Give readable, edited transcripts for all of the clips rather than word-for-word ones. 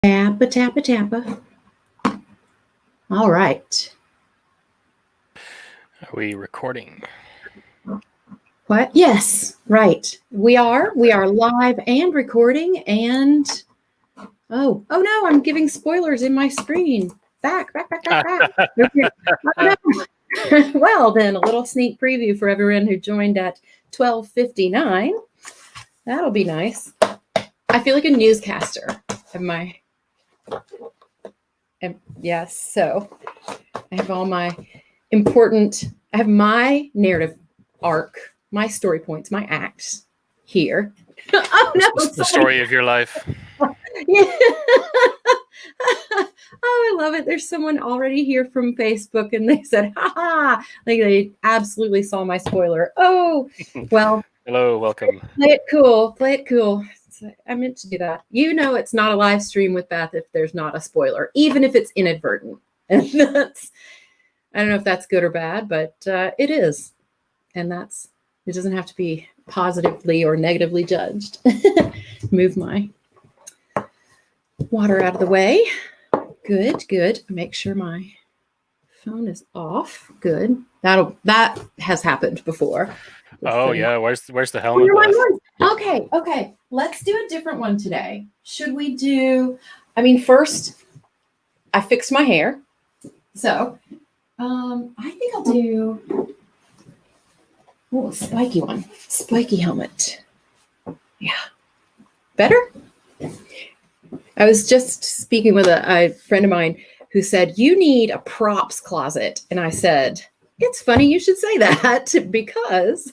Tappa, tappa, tappa. All right. Are we recording? What? Yes, right. We are live and recording and oh no, I'm giving spoilers in my screen. Back. Well, then a little sneak preview for everyone who joined at 12:59. That'll be nice. I feel like a newscaster. Yes, so I have all my I have my narrative arc, my story points, my acts here. Oh no, the story of your life. Yeah. Oh, I love it. There's someone already here from Facebook and they said, ha, like they absolutely saw my spoiler. Oh, well. Hello, welcome. Play it cool. I meant to do that. You know, it's not a live stream with Beth if there's not a spoiler, even if it's inadvertent. And I don't know if that's good or bad, but it is. And it doesn't have to be positively or negatively judged. Move my water out of the way. Good. Make sure my phone is off. Good. That has happened before. Oh yeah, where's the helmet? Okay. Let's do a different one today. Should we do? First, I fixed my hair, so I think I'll do a spiky one. Spiky helmet. Yeah, better. I was just speaking with a friend of mine who said you need a props closet, and I said, it's funny you should say that because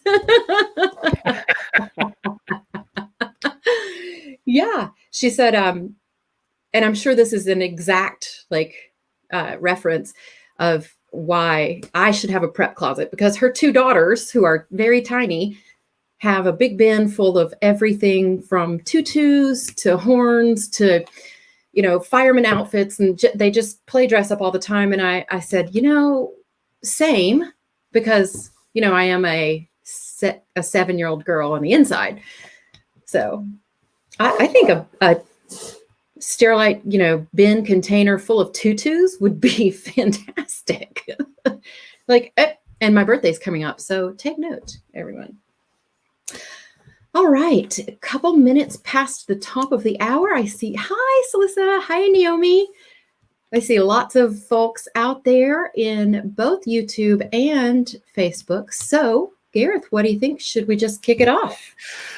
yeah, she said, and I'm sure this is an exact reference of why I should have a prep closet, because her two daughters, who are very tiny, have a big bin full of everything from tutus to horns to, fireman outfits, and they just play dress up all the time. And I said, same, because I am a 7-year-old girl on the inside, so I think a Sterilite bin container full of tutus would be fantastic. And my birthday's coming up, so take note, everyone. All right, a couple minutes past the top of the hour. I see, hi Celissa, hi Naomi. I see lots of folks out there in both YouTube and Facebook. So, Gareth, what do you think? Should we just kick it off?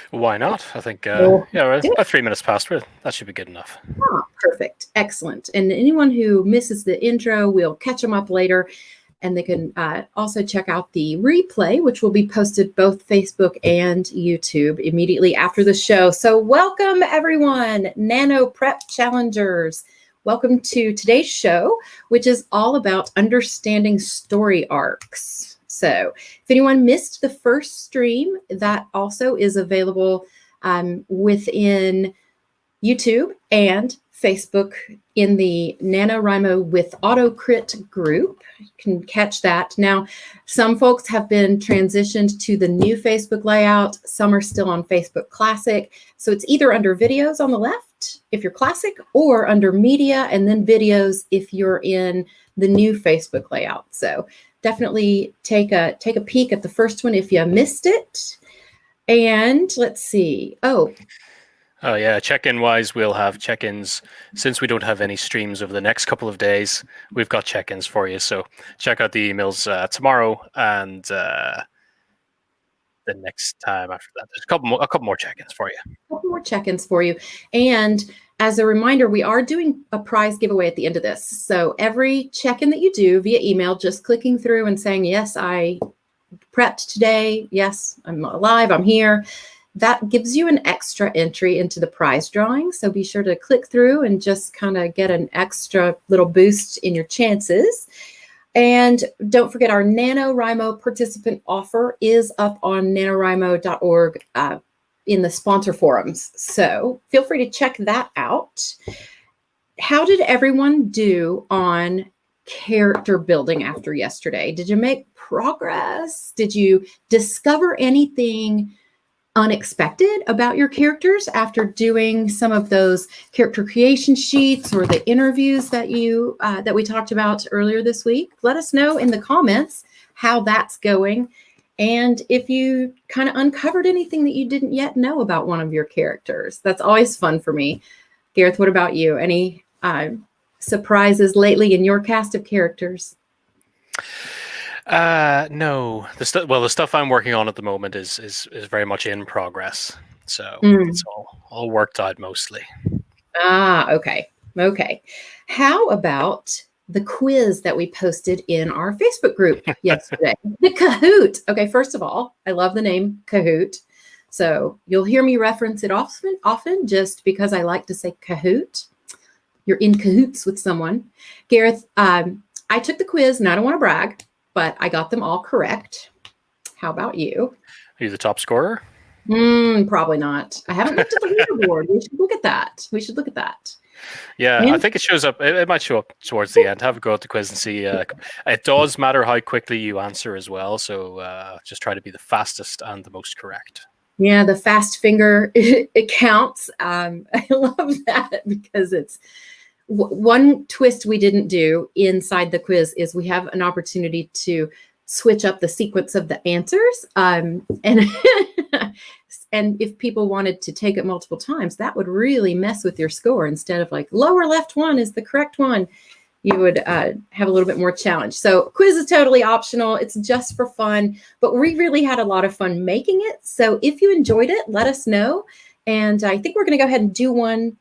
Why not? I think, we're about 3 minutes past. That should be good enough. Oh, perfect. Excellent. And anyone who misses the intro, we'll catch them up later. And they can also check out the replay, which will be posted both Facebook and YouTube immediately after the show. So welcome, everyone, Nano Prep Challengers. Welcome to today's show, which is all about understanding story arcs. So if anyone missed the first stream, that also is available within YouTube and Facebook in the NaNoWriMo with AutoCrit group. You can catch that. Now, some folks have been transitioned to the new Facebook layout. Some are still on Facebook Classic. So it's either under videos on the left, if you're Classic, or under media and then videos if you're in the new Facebook layout. So definitely take a peek at the first one if you missed it. And let's see. Oh yeah, check-in wise, we'll have check-ins. Since we don't have any streams over the next couple of days, we've got check-ins for you. So check out the emails tomorrow and the next time after that. There's a couple more check-ins for you. A couple more check-ins for you. And as a reminder, we are doing a prize giveaway at the end of this. So every check-in that you do via email, just clicking through and saying, yes, I prepped today. Yes, I'm alive. I'm here. That gives you an extra entry into the prize drawing. So be sure to click through and just kind of get an extra little boost in your chances. And don't forget, our NaNoWriMo participant offer is up on NaNoWriMo.org in the sponsor forums. So feel free to check that out. How did everyone do on character building after yesterday? Did you make progress? Did you discover anything unexpected about your characters after doing some of those character creation sheets or the interviews that we talked about earlier this week, let us know in the comments how that's going, and if you kind of uncovered anything that you didn't yet know about one of your characters. That's always fun for me. Gareth, what about you? Any surprises lately in your cast of characters? No. The stuff I'm working on at the moment is very much in progress. So it's all worked out mostly. Okay. How about the quiz that we posted in our Facebook group yesterday? The Kahoot. Okay, first of all, I love the name Kahoot. So you'll hear me reference it often just because I like to say Kahoot. You're in cahoots with someone. Gareth, I took the quiz, and I don't want to brag, but I got them all correct. How about you? Are you the top scorer? Probably not. I haven't looked at the leaderboard. We should look at that. Yeah, I think it shows up. It might show up towards the end. Have a go at the quiz and see. It does matter how quickly you answer as well. So just try to be the fastest and the most correct. Yeah, the fast finger, it counts. I love that because it's one twist we didn't do inside the quiz is we have an opportunity to switch up the sequence of the answers. And and if people wanted to take it multiple times, that would really mess with your score. Instead of like lower left one is the correct one, you would have a little bit more challenge. So quiz is totally optional. It's just for fun, but we really had a lot of fun making it. So if you enjoyed it, let us know. And I think we're going to go ahead and do one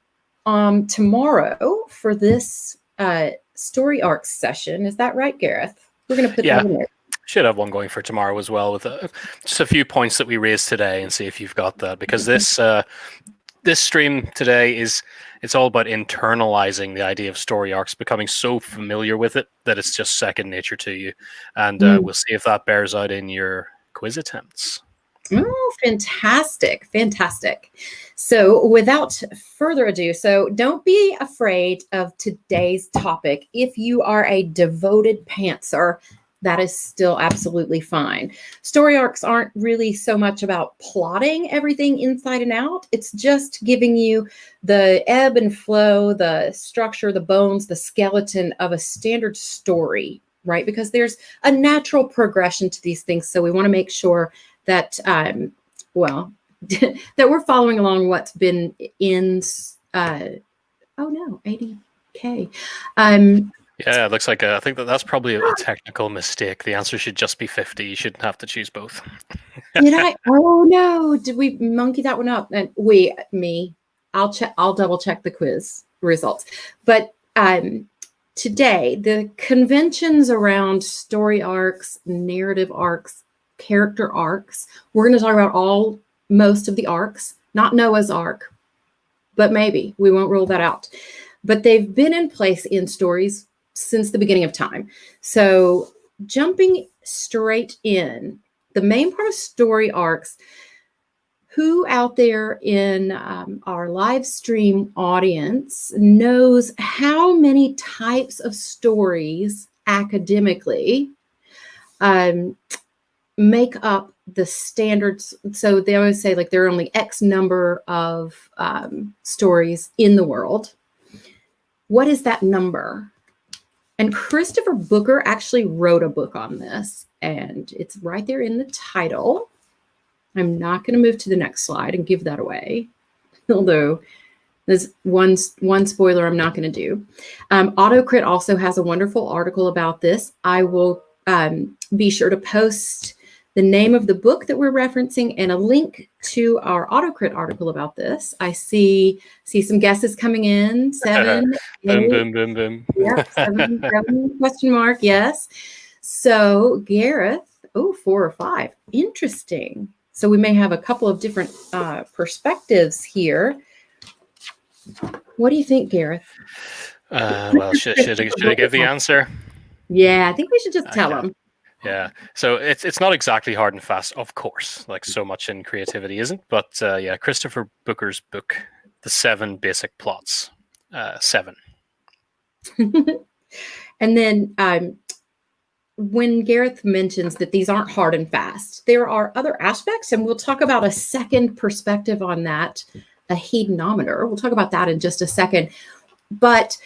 tomorrow for this story arcs session. Is that right, Gareth? We're going to put that in there. Should have one going for tomorrow as well with just a few points that we raised today and see if you've got that, because this stream today it's all about internalizing the idea of story arcs, becoming so familiar with it that it's just second nature to you, and we'll see if that bears out in your quiz attempts. Oh, fantastic. So without further ado, so don't be afraid of today's topic. If you are a devoted pantser, that is still absolutely fine. Story arcs aren't really so much about plotting everything inside and out. It's just giving you the ebb and flow, the structure, the bones, the skeleton of a standard story, right? Because there's a natural progression to these things. So we want to make sure that, that we're following along what's been in, 80K. Yeah, it looks like I think that's probably a technical mistake. The answer should just be 50. You shouldn't have to choose both. Did I? Oh no! Did we monkey that one up? And I'll check. I'll double check the quiz results. But today, the conventions around story arcs, narrative arcs, character arcs. We're going to talk about most of the arcs, not Noah's Ark, but maybe we won't rule that out. But they've been in place in stories since the beginning of time. So jumping straight in, the main part of story arcs, who out there in our live stream audience knows how many types of stories academically make up the standards? So they always say like there are only X number of stories in the world. What is that number? And Christopher Booker actually wrote a book on this, and it's right there in the title. I'm not going to move to the next slide and give that away, although there's one spoiler I'm not going to do. AutoCrit also has a wonderful article about this. I will be sure to post the name of the book that we're referencing and a link to our AutoCrit article about this. I see some guesses coming in. 7, 8. Boom. Yep, 7 question mark. Yes. So Gareth, 4 or 5. Interesting. So we may have a couple of different perspectives here. What do you think, Gareth? Should I give the answer? Yeah, I think we should just tell them. Yeah, so it's not exactly hard and fast, of course, like so much in creativity isn't, but Christopher Booker's book, The 7 Basic Plots, 7. And then when Gareth mentions that these aren't hard and fast, there are other aspects, and we'll talk about a second perspective on that, a hedonometer. We'll talk about that in just a second. But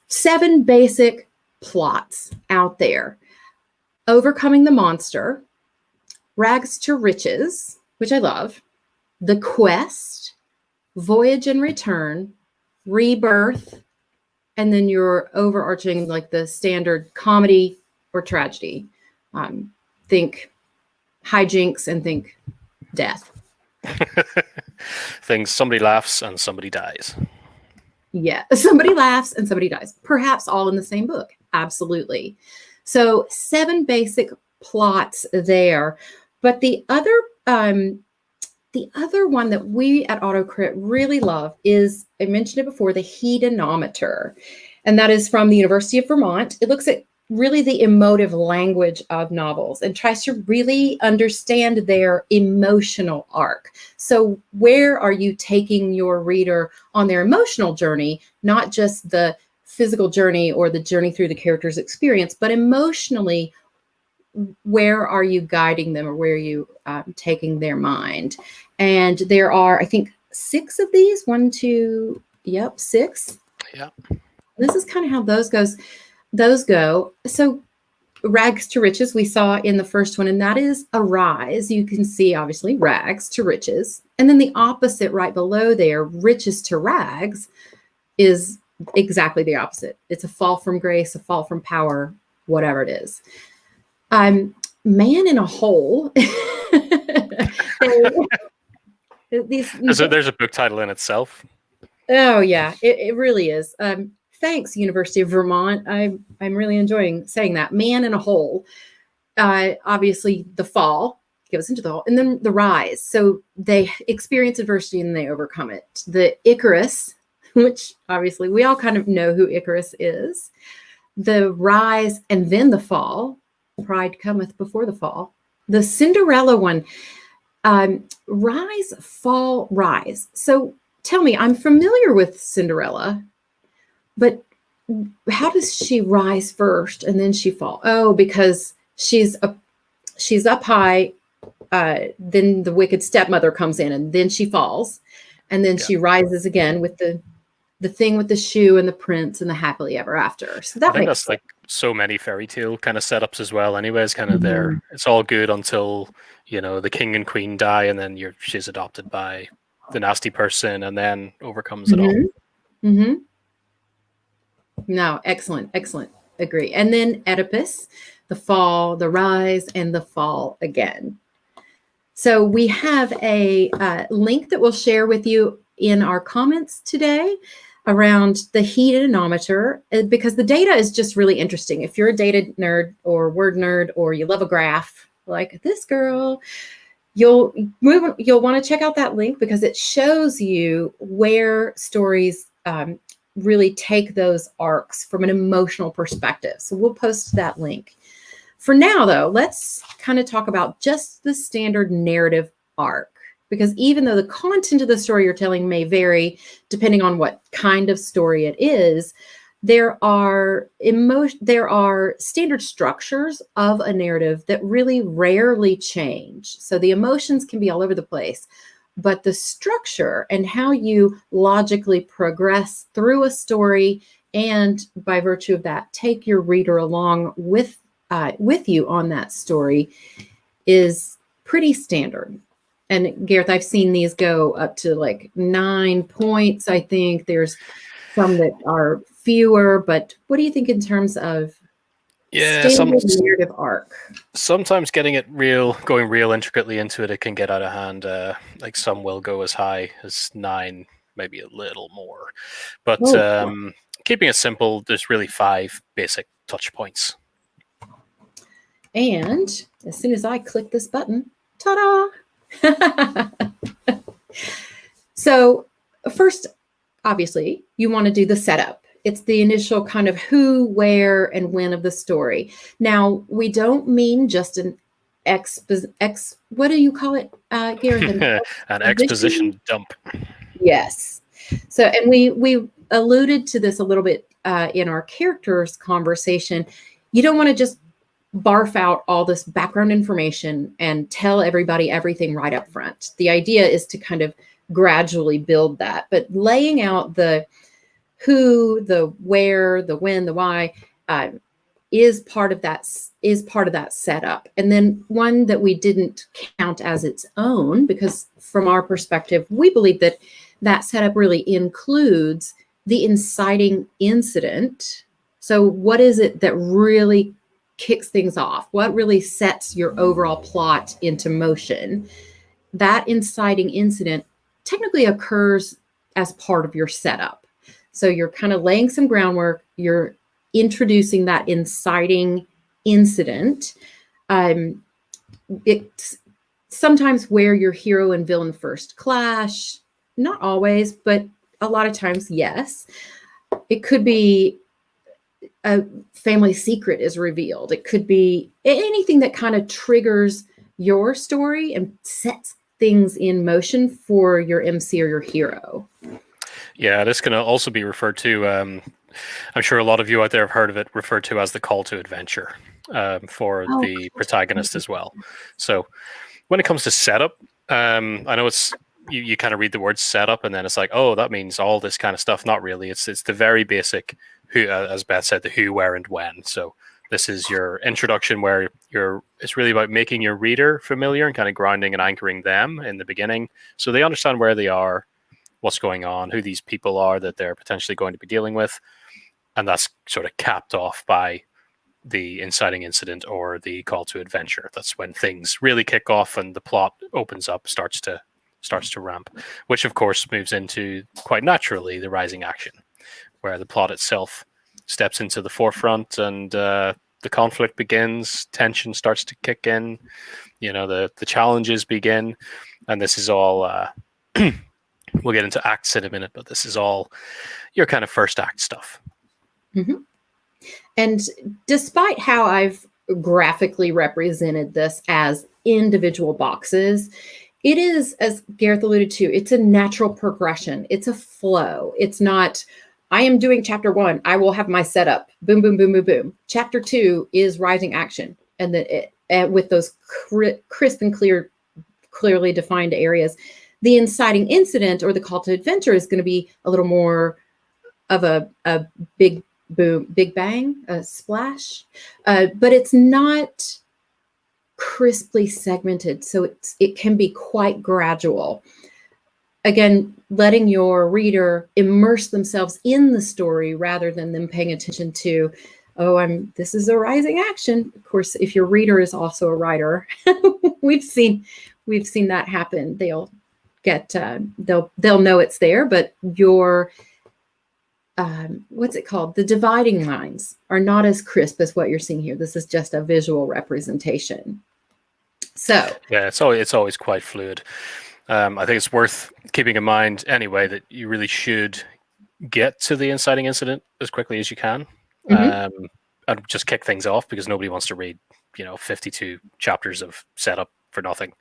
7 basic plots out there: overcoming the monster, rags to riches, which I love, the quest, voyage and return, rebirth, and then your overarching, like the standard comedy or tragedy. Think hijinks and think death. Things somebody laughs and somebody dies. Yeah, somebody laughs and somebody dies. Perhaps all in the same book. Absolutely. So 7 basic plots there. But the other one that we at AutoCrit really love is, I mentioned it before, the hedonometer. And that is from the University of Vermont. It looks at really the emotive language of novels and tries to really understand their emotional arc. So where are you taking your reader on their emotional journey, not just the physical journey or the journey through the character's experience, but emotionally, where are you guiding them, or where are you taking their mind? And there are, I think, 6 of these. 1, 2, yep, 6. Yeah. This is kind of how those go. So rags to riches we saw in the first one, and that is a rise. You can see, obviously, rags to riches. And then the opposite right below there, riches to rags, is exactly the opposite. It's a fall from grace, a fall from power, whatever it is. Man in a hole. There's a book title in itself. Oh, yeah, it really is. Thanks, University of Vermont. I'm really enjoying saying that. Man in a hole. Obviously, the fall goes into the hole, and then the rise. So they experience adversity and they overcome it. The Icarus, which obviously we all kind of know who Icarus is. The rise and then the fall. Pride cometh before the fall. The Cinderella one, rise, fall, rise. So tell me, I'm familiar with Cinderella, but how does she rise first and then she fall? Oh, because she's up high. Then the wicked stepmother comes in, and then she falls, and then she rises again with the thing with the shoe and the prince and the happily ever after. So that I think makes that's sense. like so many fairy tale kind of setups as well. Anyways, kind of there. It's all good until the king and queen die, and then she's adopted by the nasty person, and then overcomes it all. Mm-hmm. No, excellent. Agree. And then Oedipus, the fall, the rise, and the fall again. So we have a link that we'll share with you in our comments today around the hedonometer, because the data is just really interesting. If you're a data nerd or word nerd, or you love a graph like this girl, you'll want to check out that link, because it shows you where stories really take those arcs from an emotional perspective. So we'll post that link. For now, though, let's kind of talk about just the standard narrative arc, because even though the content of the story you're telling may vary depending on what kind of story it is, there are standard structures of a narrative that really rarely change. So the emotions can be all over the place, but the structure and how you logically progress through a story, and by virtue of that, take your reader along with you on that story, is pretty standard. And Gareth, I've seen these go up to like 9 points. I think there's some that are fewer, but what do you think in terms of standard narrative arc? Sometimes going real intricately into it can get out of hand. Like some will go as high as 9, maybe a little more. But keeping it simple, there's really 5 basic touch points. And as soon as I click this button, ta-da! So first, obviously, you want to do the setup. It's the initial kind of who, where, and when of the story. Now, we don't mean just an what do you call it, Gareth? An exposition dump. Yes. So, and we alluded to this a little bit in our characters conversation. You don't want to just barf out all this background information and tell everybody everything right up front. The idea is to kind of gradually build that, but laying out the who, the where, the when, the why is part of that setup. And then one that we didn't count as its own, because from our perspective, we believe that that setup really includes the inciting incident. So what is it that really kicks things off? What really sets your overall plot into motion? That inciting incident technically occurs as part of your setup. So you're kind of laying some groundwork, you're introducing that inciting incident. It's sometimes where your hero and villain first clash, not always, but a lot of times, yes. It could be a family secret is revealed. It could be anything that kind of triggers your story and sets things in motion for your MC or your hero. Yeah, this can also be referred to, I'm sure a lot of you out there have heard of it, referred to as the call to adventure for the protagonist as well. So when it comes to setup, I know it's, you kind of read the word setup and then it's like, oh, that means all this kind of stuff. Not really. It's the very basic who, as Beth said, the who, where, and when. So this is your introduction where it's really about making your reader familiar and kind of grounding and anchoring them in the beginning so they understand where they are, what's going on, who these people are that they're potentially going to be dealing with. And that's sort of capped off by the inciting incident or the call to adventure. That's when things really kick off and the plot opens up, starts to ramp, which of course moves into quite naturally the rising action, where the plot itself steps into the forefront and the conflict begins, tension starts to kick in, the challenges begin, and this is all we'll get into acts in a minute, but this is all your kind of first act stuff. Mm-hmm. And despite how I've graphically represented this as individual boxes, it is, as Gareth alluded to, it's a natural progression. It's a flow. It's not, I am doing chapter 1. I will have my setup. Boom, boom, boom, boom, boom. Chapter 2 is rising action. And then with those crisp and clearly defined areas, the inciting incident or the call to adventure is going to be a little more of a big boom, big bang, a splash, but it's not crisply segmented. So it can be quite gradual. Again, letting your reader immerse themselves in the story rather than them paying attention to, this is a rising action. Of course, if your reader is also a writer, we've seen that happen. They'll know it's there, but your what's it called? The dividing lines are not as crisp as what you're seeing here. This is just a visual representation. So yeah, it's always quite fluid. I think it's worth keeping in mind anyway that you really should get to the inciting incident as quickly as you can, and just kick things off, because nobody wants to read 52 chapters of setup for nothing,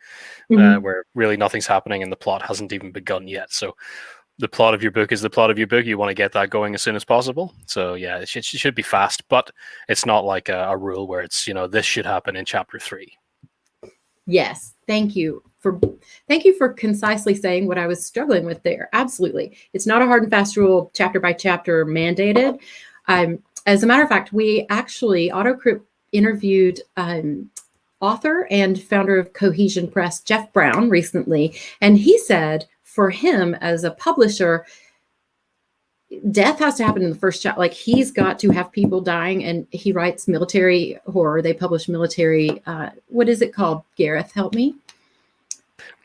where really nothing's happening and the plot hasn't even begun yet. So the plot of your book is the plot of your book. You want to get that going as soon as possible. So yeah, it should be fast, but it's not like a rule where it's, this should happen in chapter 3. Yes. Thank you for concisely saying what I was struggling with there. Absolutely. It's not a hard and fast rule, chapter by chapter mandated. As a matter of fact, we actually, AutoCrit interviewed author and founder of Cohesion Press, Jeff Brown, recently. And he said, for him as a publisher, death has to happen in the first chapter. Like, he's got to have people dying, and he writes military horror. They publish military, what is it called? Gareth, help me.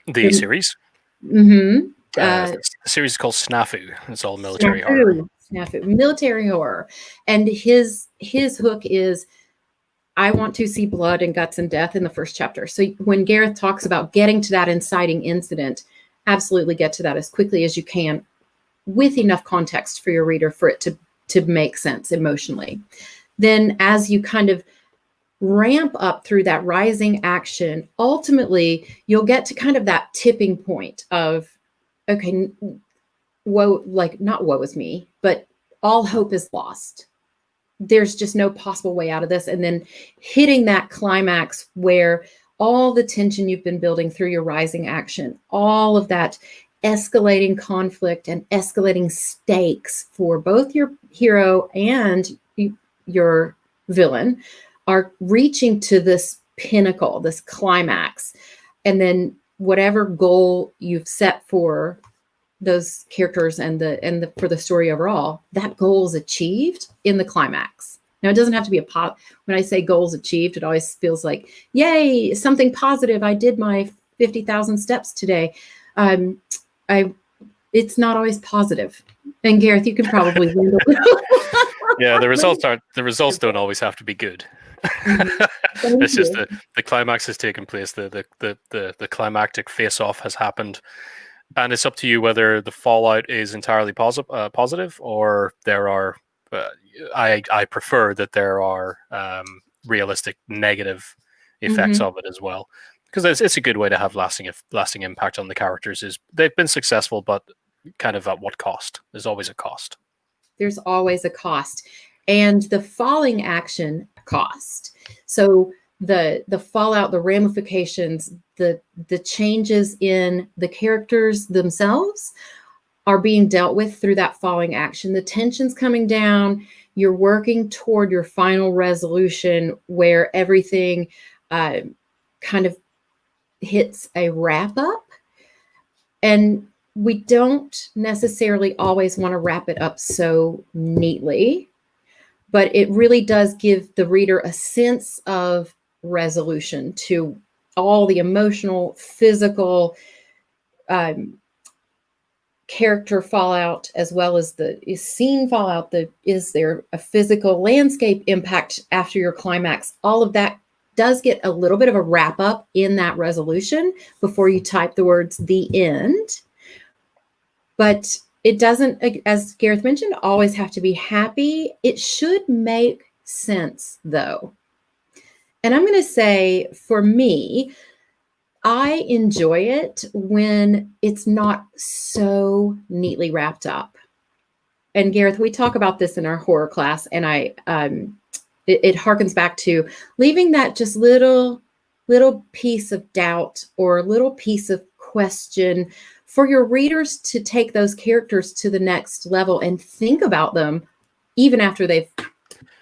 The series? Mm-hmm. The series is called Snafu. It's all military horror. Snafu, military horror. And his hook is, I want to see blood and guts and death in the first chapter. So when Gareth talks about getting to that inciting incident, absolutely get to that as quickly as you can with enough context for your reader for it to make sense emotionally. Then as you kind of ramp up through that rising action, ultimately you'll get to kind of that tipping point of, okay, not woe is me, but all hope is lost. there's just no possible way out of this. And then hitting that climax where all the tension you've been building through your rising action, all of that escalating conflict and escalating stakes for both your hero and your villain are reaching to this pinnacle, this climax. And then whatever goal you've set for those characters and for the story overall, that goal is achieved in the climax. Now, it doesn't have to be when I say goals achieved, it always feels like, yay, something positive. I did my 50,000 steps today. It's not always positive. And Gareth, you can probably handle it. Yeah, the results don't always have to be good. It's just the climax has taken place. The climactic face-off has happened. And it's up to you whether the fallout is entirely positive, or there are. I prefer that there are realistic negative effects of it as well, because it's a good way to have lasting impact on the characters. Is they've been successful, but kind of at what cost? There's always a cost. There's always a cost, and the falling action cost. So the fallout, the ramifications, the changes in the characters themselves are being dealt with through that falling action. The tension's coming down. You're working toward your final resolution where everything kind of hits a wrap up. And we don't necessarily always want to wrap it up so neatly, but it really does give the reader a sense of resolution to all the emotional, physical, character fallout, as well as the scene fallout. Is there a physical landscape impact after your climax? All of that does get a little bit of a wrap up in that resolution before you type the words "the end." But it doesn't, as Gareth mentioned, always have to be happy. It should make sense, though. And I'm going to say, for me, I enjoy it when it's not so neatly wrapped up. And Gareth, we talk about this in our horror class, and it harkens back to leaving that just little piece of doubt or little piece of question for your readers to take those characters to the next level and think about them even after they've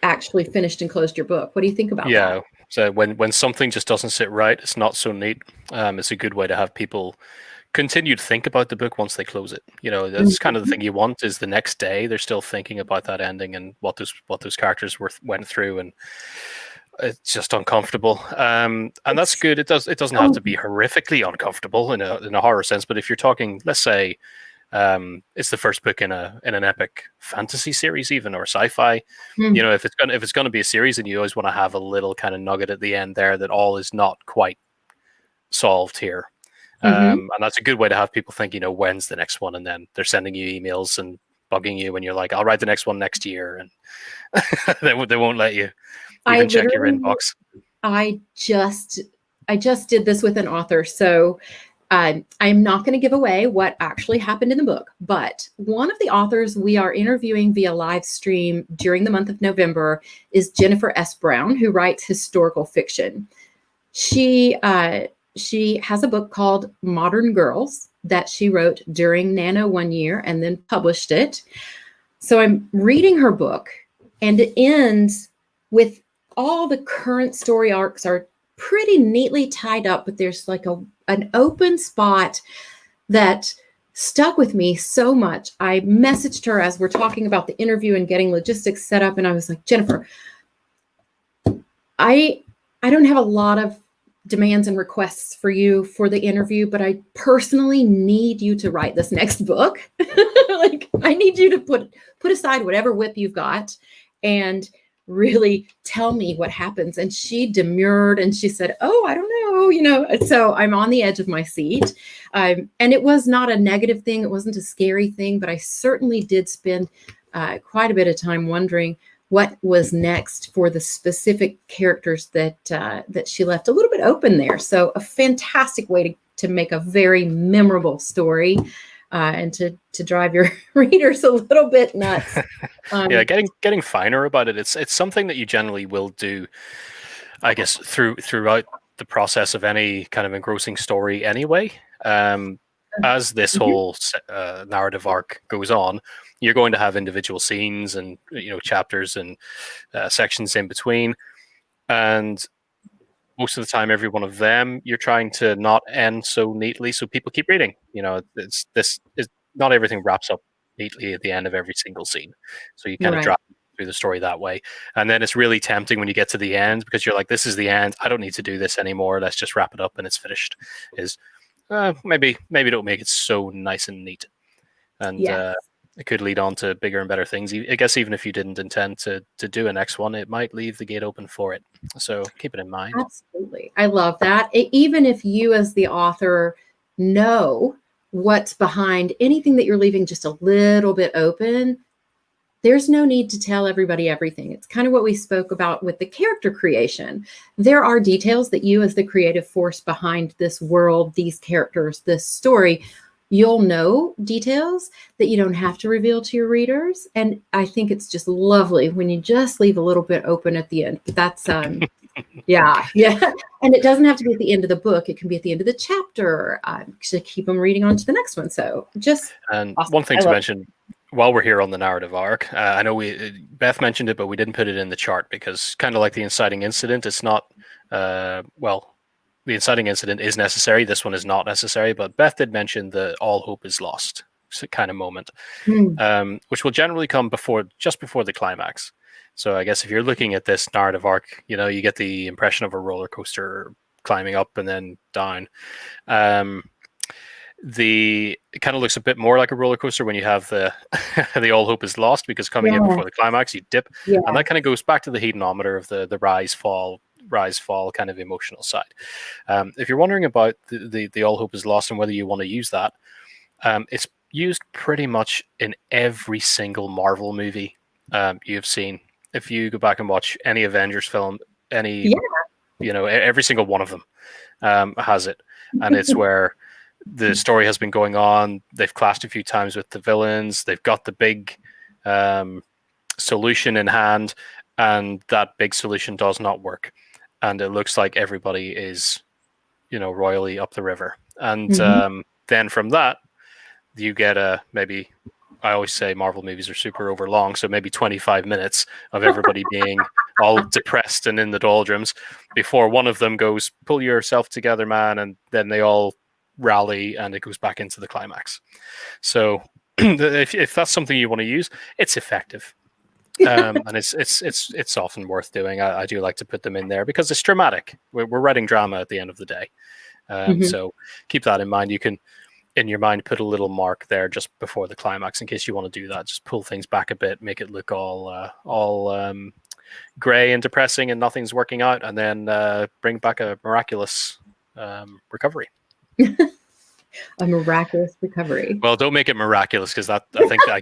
actually finished and closed your book. What do you think about that? Yeah. So when something just doesn't sit right, it's not so neat. It's a good way to have people continue to think about the book once they close it. You know, that's kind of the thing you want, is the next day they're still thinking about that ending and what those characters went through, and it's just uncomfortable. And that's good. It doesn't have to be horrifically uncomfortable in a horror sense. But if you're talking, let's say, it's the first book in an epic fantasy series, even, or sci-fi. You know, if it's gonna be a series, then you always want to have a little kind of nugget at the end there that all is not quite solved here. And that's a good way to have people think, you know, when's the next one, and then they're sending you emails and bugging you when you're like, I'll write the next one next year, and they won't let you even check your inbox. I just did this with an author, so I'm not going to give away what actually happened in the book, but one of the authors we are interviewing via live stream during the month of November is Jennifer S. Brown, who writes historical fiction. She has a book called Modern Girls that she wrote during NaNo one year and then published it. So I'm reading her book, and it ends with all the current story arcs are pretty neatly tied up, but there's like an open spot that stuck with me so much. I messaged her as we're talking about the interview and getting logistics set up, and I was like, Jennifer, I don't have a lot of demands and requests for you for the interview, but I personally need you to write this next book. Like, I need you to put aside whatever whip you've got and really tell me what happens. And she demurred and she said, oh, I don't know, you know. So I'm on the edge of my seat. And it was not a negative thing. It wasn't a scary thing, but I certainly did spend quite a bit of time wondering what was next for the specific characters that she left a little bit open there. So a fantastic way to make a very memorable story. and to drive your readers a little bit nuts. Yeah, getting finer about it. It's something that you generally will do, I guess, throughout the process of any kind of engrossing story anyway. As this whole narrative arc goes on, you're going to have individual scenes and chapters and sections in between, and most of the time, every one of them you're trying to not end so neatly, so people keep reading. Not everything wraps up neatly at the end of every single scene, so you kind of Right. drop through the story that way. And then it's really tempting when you get to the end, because you're like, this is the end, I don't need to do this anymore, let's just wrap it up and it's finished. Maybe don't make it so nice and neat, and it could lead on to bigger and better things. I guess even if you didn't intend to do a next one, it might leave the gate open for it. So keep it in mind. Absolutely. I love that. Even if you as the author know what's behind anything that you're leaving just a little bit open, there's no need to tell everybody everything. It's kind of what we spoke about with the character creation. There are details that you as the creative force behind this world, these characters, this story, you'll know details that you don't have to reveal to your readers. And I think it's just lovely when you just leave a little bit open at the end. But that's yeah. And it doesn't have to be at the end of the book. It can be at the end of the chapter to keep them reading on to the next one. So and awesome. One thing to mention while we're here on the narrative arc, I know Beth mentioned it, but we didn't put it in the chart because, kind of like the inciting incident, it's not the inciting incident is necessary. This one is not necessary, but Beth did mention the all hope is lost kind of moment, which will generally come just before the climax. So I guess if you're looking at this narrative arc, you get the impression of a roller coaster climbing up and then down. It kind of looks a bit more like a roller coaster when you have the the all hope is lost, because coming in before the climax, you dip, and that kind of goes back to the hedonometer of the rise fall kind of emotional side. If you're wondering about the all hope is lost and whether you want to use that, it's used pretty much in every single Marvel movie you've seen. If you go back and watch any Avengers film, every single one of them has it, and it's where the story has been going on. They've clashed a few times with the villains. They've got the big solution in hand, and that big solution does not work, and it looks like everybody is, royally up the river. And then from that, you get maybe. I always say Marvel movies are super over long, so maybe 25 minutes of everybody being all depressed and in the doldrums before one of them goes, "Pull yourself together, man," and then they all rally and it goes back into the climax. So if that's something you want to use, it's effective. And it's often worth doing. I do like to put them in there because it's dramatic. We're writing drama at the end of the day. So keep that in mind. You can, in your mind, put a little mark there just before the climax in case you want to do that. Just pull things back a bit, make it look all gray and depressing and nothing's working out, and then bring back a miraculous recovery. A miraculous recovery. Well, don't make it miraculous, because I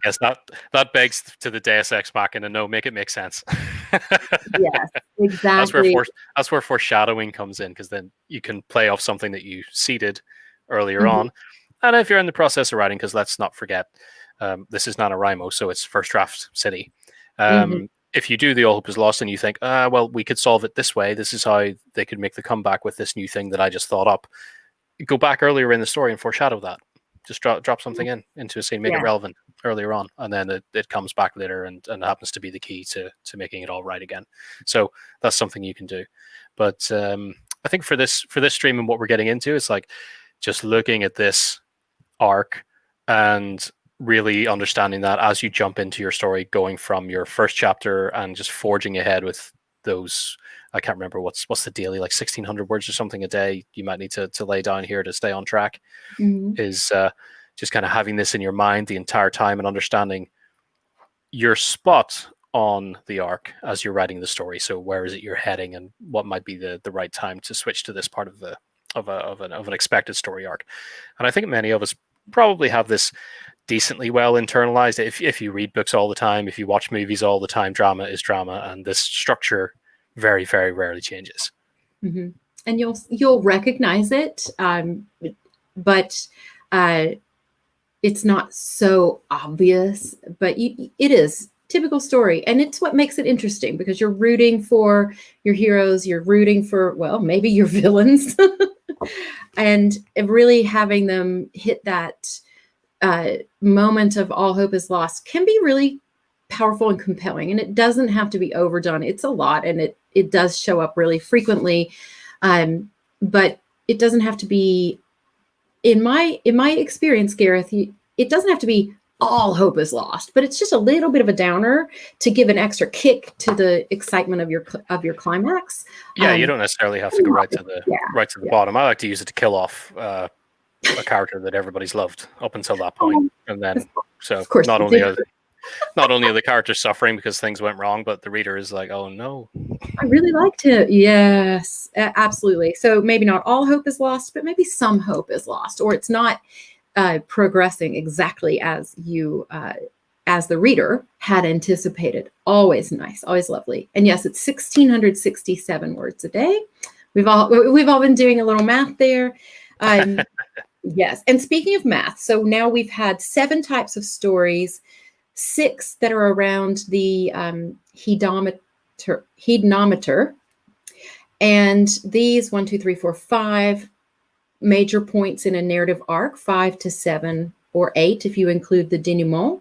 guess that begs to the Deus Ex Machina. No, make it make sense. Yes, exactly. That's where foreshadowing comes in, because then you can play off something that you seeded earlier on. And if you're in the process of writing, because let's not forget, this is NaNoWriMo, so it's first draft city. If you do the all hope is lost and you think, well, we could solve it this way, this is how they could make the comeback with this new thing that I just thought up, go back earlier in the story and foreshadow that. Just drop something into a scene, make it relevant earlier on, and then it comes back later and happens to be the key to making it all right again. So that's something you can do. But I think for this stream and what we're getting into, it's like just looking at this arc and really understanding that as you jump into your story, going from your first chapter and just forging ahead with those, I can't remember what's the daily, like 1,600 words or something a day you might need to lay down here to stay on track, is just kind of having this in your mind the entire time and understanding your spot on the arc as you're writing the story. So where is it you're heading, and what might be the right time to switch to this part of an expected story arc. And I think many of us probably have this decently well internalized. If you read books all the time, if you watch movies all the time, drama is drama, and this structure very, very rarely changes. And you'll recognize it, but it's not so obvious, but it is typical story. And it's what makes it interesting because you're rooting for your heroes, you're rooting for, well, maybe your villains, and really having them hit that moment of all hope is lost can be really powerful and compelling. And it doesn't have to be overdone. It's a lot, and it does show up really frequently. But it doesn't have to be, in my experience, Gareth, it doesn't have to be all hope is lost, but it's just a little bit of a downer to give an extra kick to the excitement of your climax. Yeah, you don't necessarily have to go right to the bottom. I like to use it to kill off a character that everybody's loved up until that point, and then so not only are the characters suffering because things went wrong, but the reader is like, oh no, I really liked it. Yes, absolutely. So maybe not all hope is lost, but maybe some hope is lost, or it's not progressing exactly as you as the reader had anticipated. Always nice, always lovely. And yes, it's 1,667 words a day. We've all been doing a little math there. Yes. And speaking of math, so now we've had 7 types of stories, 6 that are around the hedonometer. And these 1, 2, 3, 4, 5 major points in a narrative arc, 5 to 7 or 8 if you include the denouement.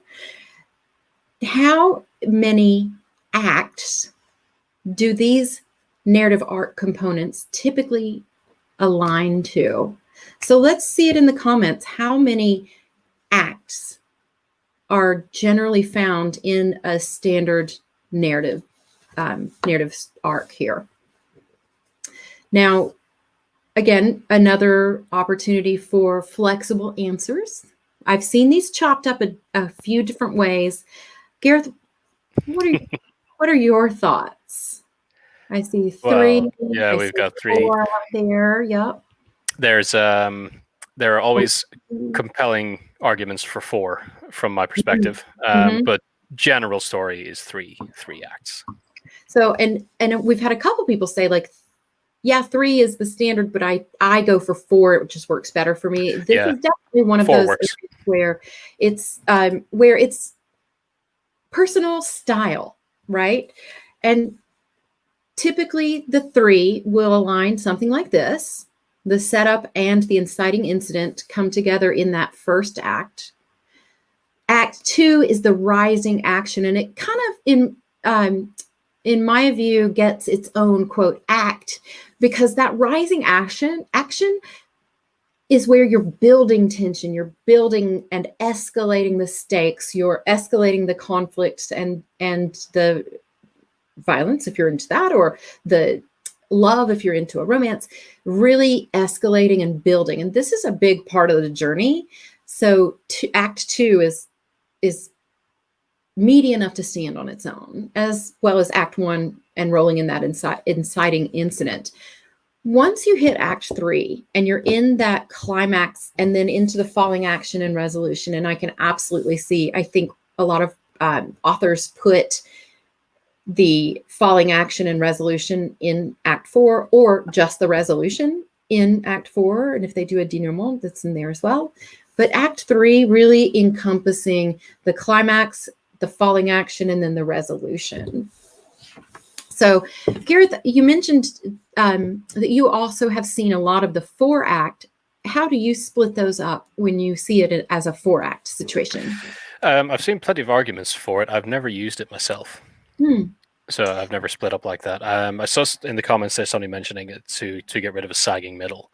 How many acts do these narrative arc components typically align to? So let's see it in the comments. How many acts are generally found in a standard narrative arc here? Now, again, another opportunity for flexible answers. I've seen these chopped up a few different ways. Gareth, what are your thoughts? I see 3. Well, yeah, we've got 3 4 out there. Yep. There are always compelling arguments for 4 from my perspective, but general story is three acts. So and we've had a couple people say like, yeah, 3 is the standard, but I go for 4. It just works better for me. This is definitely one of those areas where it's personal style, right? And typically the 3 will align something like this. The setup and the inciting incident come together in that first act. Act 2 is the rising action, and it kind of, in my view, gets its own, quote, act, because that rising action is where you're building tension, you're building and escalating the stakes, you're escalating the conflicts and the violence, if you're into that, or the love, if you're into a romance, really escalating and building. And this is a big part of the journey. So Act 2 is meaty enough to stand on its own, as well as Act 1 and rolling in that inciting incident. Once you hit Act 3 and you're in that climax and then into the falling action and resolution, and I can absolutely see, I think a lot of authors put the falling action and resolution in Act 4, or just the resolution in Act 4. And if they do a denouement, that's in there as well. But Act 3 really encompassing the climax, the falling action, and then the resolution. So, Gareth, you mentioned that you also have seen a lot of the 4-act. How do you split those up when you see it as a 4-act situation? I've seen plenty of arguments for it. I've never used it myself. So I've never split up like that. I saw in the comments there's somebody mentioning it to get rid of a sagging middle,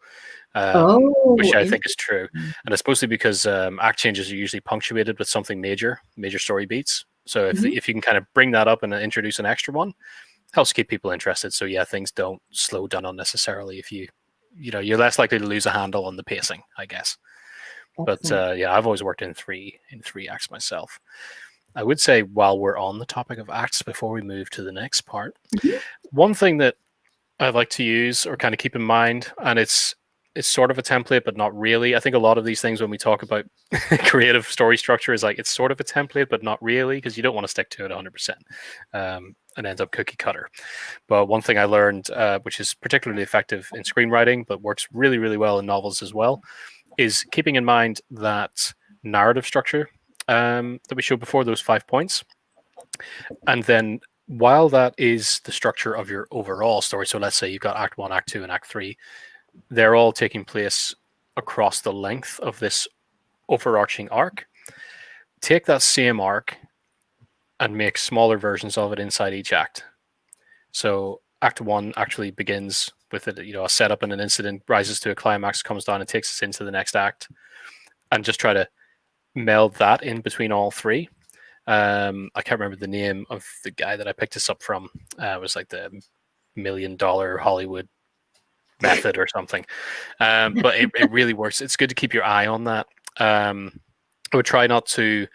which I think is true. And it's mostly because act changes are usually punctuated with something major story beats. So if you can kind of bring that up and introduce an extra one, helps keep people interested. So yeah, things don't slow down unnecessarily if you're less likely to lose a handle on the pacing, I guess. But yeah, I've always worked in three acts myself. I would say while we're on the topic of acts, before we move to the next part, one thing that I like to use or kind of keep in mind, and it's sort of a template, but not really. I think a lot of these things when we talk about creative story structure is like it's sort of a template, but not really, because you don't want to stick to it 100% and end up cookie cutter. But one thing I learned, which is particularly effective in screenwriting, but works really, really well in novels as well, is keeping in mind that narrative structure that we showed before, those 5 points. And then while that is the structure of your overall story, so let's say you've got Act 1, Act 2, and Act 3, they're all taking place across the length of this overarching arc. Take that same arc and make smaller versions of it inside each act. So Act 1 actually begins with a setup and an incident, rises to a climax, comes down and takes us into the next act, and just try to meld that in between all three. I can't remember the name of the guy that I picked this up from. It was like the $1 million Hollywood method or something. But it really works. It's good to keep your eye on that. I would try not to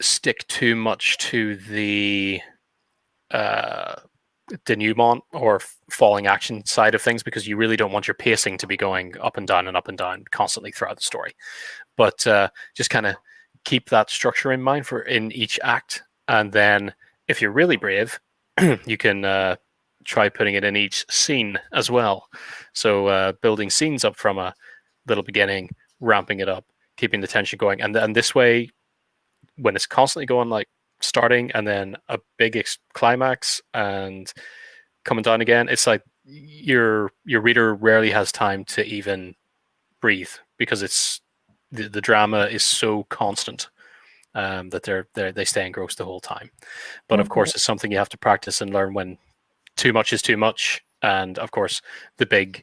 stick too much to the denouement or falling action side of things, because you really don't want your pacing to be going up and down constantly throughout the story. But just kind of keep that structure in mind in each act, and then if you're really brave, you can try putting it in each scene as well. So building scenes up from a little beginning, ramping it up, keeping the tension going, and this way, when it's constantly going like starting and then a big climax and coming down again, it's like your reader rarely has time to even breathe, because it's the drama is so constant that they stay engrossed the whole time. But of course, it's something you have to practice and learn when too much is too much. And of course, the big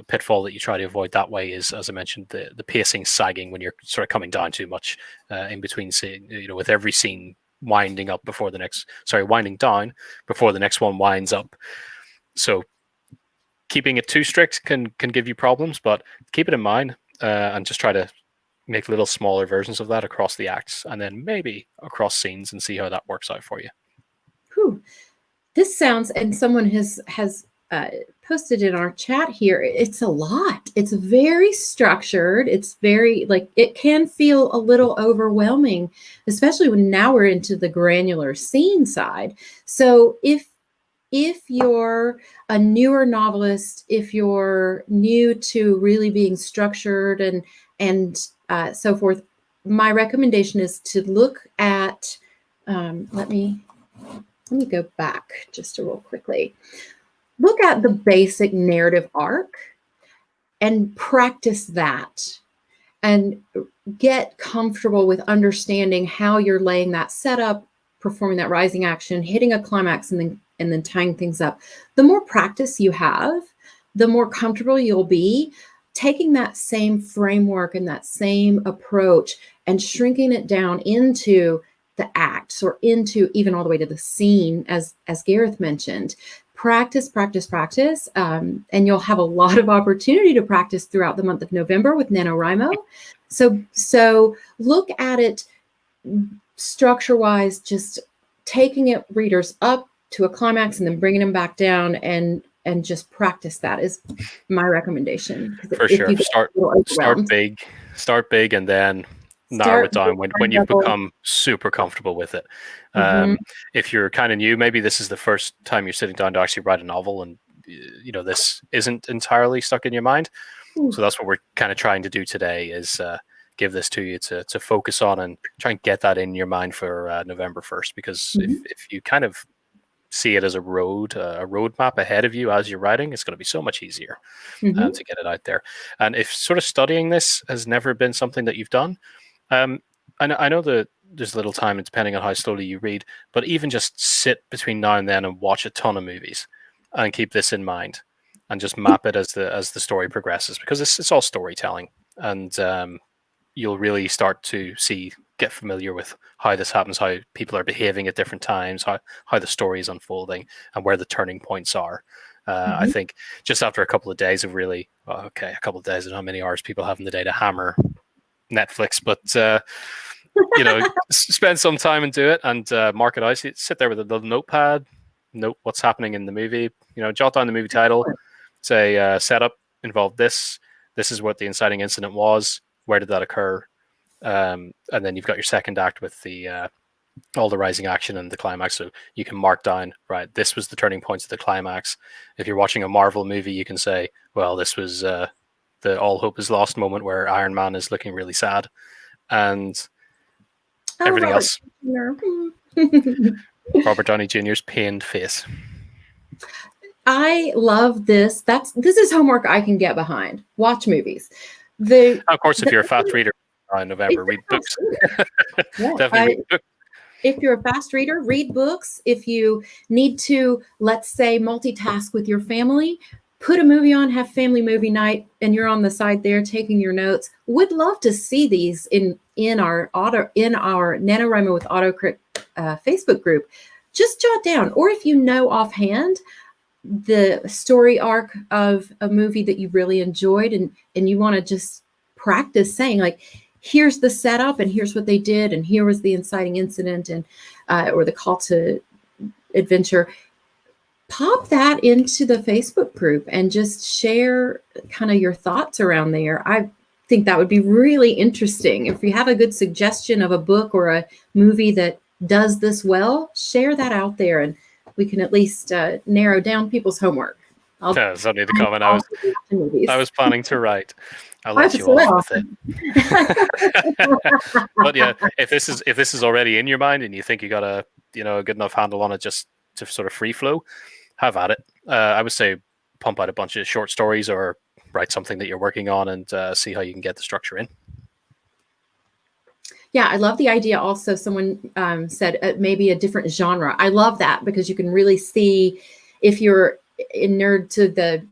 pitfall that you try to avoid that way is, as I mentioned, the pacing sagging when you're sort of coming down too much in between scene, with every scene winding down before the next one winds up. So keeping it too strict can give you problems, but keep it in mind and just try to make little smaller versions of that across the acts, and then maybe across scenes, and see how that works out for you. Whew. This sounds, and someone has posted in our chat here, it's a lot. It's very structured. It's very, it can feel a little overwhelming, especially when now we're into the granular scene side. So if you're a newer novelist, if you're new to really being structured and so forth, my recommendation is to look at, let me go back just real quickly. Look at the basic narrative arc and practice that, and get comfortable with understanding how you're laying that setup, performing that rising action, hitting a climax, and then tying things up. The more practice you have, the more comfortable you'll be taking that same framework and that same approach and shrinking it down into the acts, or into even all the way to the scene, as Gareth mentioned. Practice, and you'll have a lot of opportunity to practice throughout the month of November with NaNoWriMo. So look at it structure-wise, just taking it readers up to a climax and then bringing them back down, and just practice. That is my recommendation. For sure. Start big, and then narrow it down when you've become super comfortable with it. If you're kind of new, maybe this is the first time you're sitting down to actually write a novel, and this isn't entirely stuck in your mind. So that's what we're kind of trying to do today, is give this to you to focus on and try and get that in your mind for November 1st. Because if you kind of see it as a roadmap ahead of you as you're writing, it's going to be so much easier to get it out there. And if sort of studying this has never been something that you've done, I know that there's little time, and depending on how slowly you read, but even just sit between now and then and watch a ton of movies and keep this in mind, and just map it as the story progresses, because it's all storytelling, and you'll really start to get familiar with how this happens, how people are behaving at different times, how the story is unfolding, and where the turning points are. I think just after a couple of days of I don't know how many hours people have in the day to hammer Netflix, but spend some time and do it, and mark it out. Sit there with a little notepad, note what's happening in the movie, jot down the movie title, say setup involved this is what the inciting incident was, where did that occur, and then you've got your second act with all the rising action and the climax, so you can mark down, right, this was the turning points of the climax. If you're watching a Marvel movie, you can say, well, this was the all hope is lost moment where Iron Man is looking really sad, and Oh, everything Robert else. Jr. Robert Downey Jr.'s pained face. I love this. This is homework I can get behind. Watch movies. Of course, if you're a fast reader in November, read books. Yeah, Definitely read books. if you're a fast reader, read books. If you need to, let's say, multitask with your family, put a movie on, have family movie night, and you're on the side there taking your notes. Would love to see these in our NaNoWriMo with AutoCrit Facebook group. Just jot down, or if you know offhand the story arc of a movie that you really enjoyed, and you want to just practice saying, like, here's the setup and here's what they did and here was the inciting incident and or the call to adventure, pop that into the Facebook group and just share kind of your thoughts around there. I think that would be really interesting. If you have a good suggestion of a book or a movie that does this well, share that out there, and we can at least narrow down people's homework. That's only the comment I was planning to write. I'll let you off with it. But yeah, if this is already in your mind and you think you got a good enough handle on it just to sort of free flow, have at it. I would say pump out a bunch of short stories or write something that you're working on and see how you can get the structure in. Yeah, I love the idea. Also, someone said maybe a different genre. I love that because you can really see if you're a nerd to the,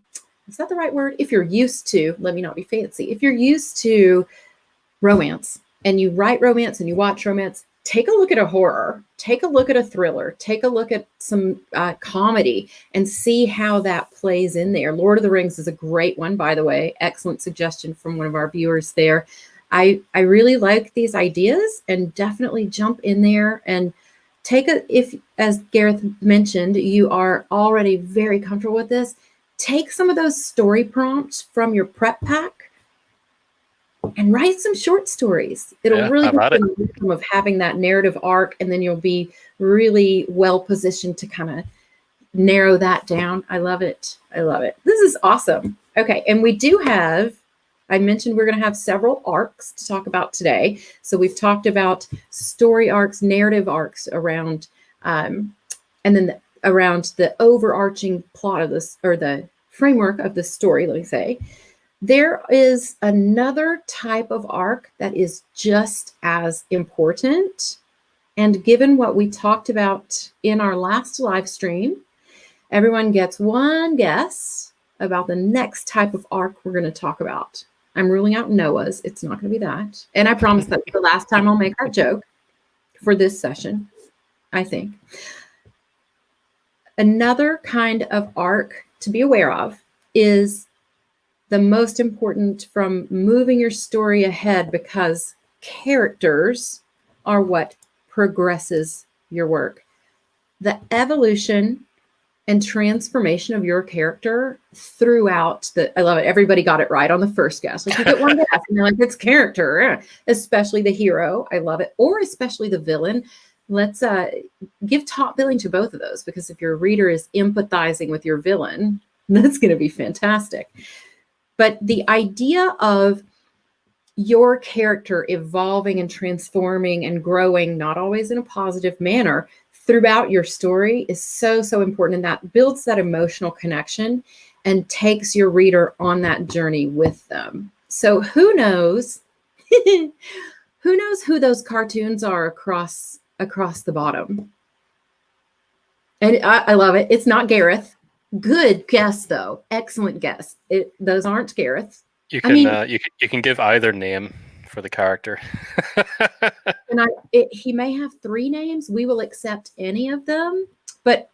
is that the right word? If you're used to, let me not be fancy. If you're used to romance and you write romance and you watch romance, take a look at a horror, take a look at a thriller, take a look at some comedy and see how that plays in there. Lord of the Rings is a great one, by the way. Excellent suggestion from one of our viewers there. I really like these ideas, and definitely jump in there and if, as Gareth mentioned, you are already very comfortable with this, take some of those story prompts from your prep pack and write some short stories. It'll really get the rhythm of having that narrative arc, and then you'll be really well positioned to kind of narrow that down. I love it. I love it. This is awesome. Okay, and we do have, I mentioned we're going to have several arcs to talk about today. So we've talked about story arcs, narrative arcs around, and then around the overarching plot of this, or the framework of the story, let me say. There is another type of arc that is just as important. And given what we talked about in our last live stream, everyone gets one guess about the next type of arc we're going to talk about. I'm ruling out Noah's. It's not going to be that. And I promise that's the last time I'll make that joke for this session, I think. Another kind of arc to be aware of is the most important from moving your story ahead, because characters are what progresses your work. The evolution and transformation of your character throughout I love it. Everybody got it right on the first guess. Like, you get one guess and you're like, it's character, especially the hero. I love it. Or especially the villain. Let's give top billing to both of those, because if your reader is empathizing with your villain, that's going to be fantastic. But the idea of your character evolving and transforming and growing, not always in a positive manner, throughout your story is so, so important. And that builds that emotional connection and takes your reader on that journey with them. So who knows, who those cartoons are across the bottom? And I love it. It's not Gareth. Good guess, though. Excellent guess. Those aren't Gareth. You can you can give either name for the character. And he may have 3 names. We will accept any of them. But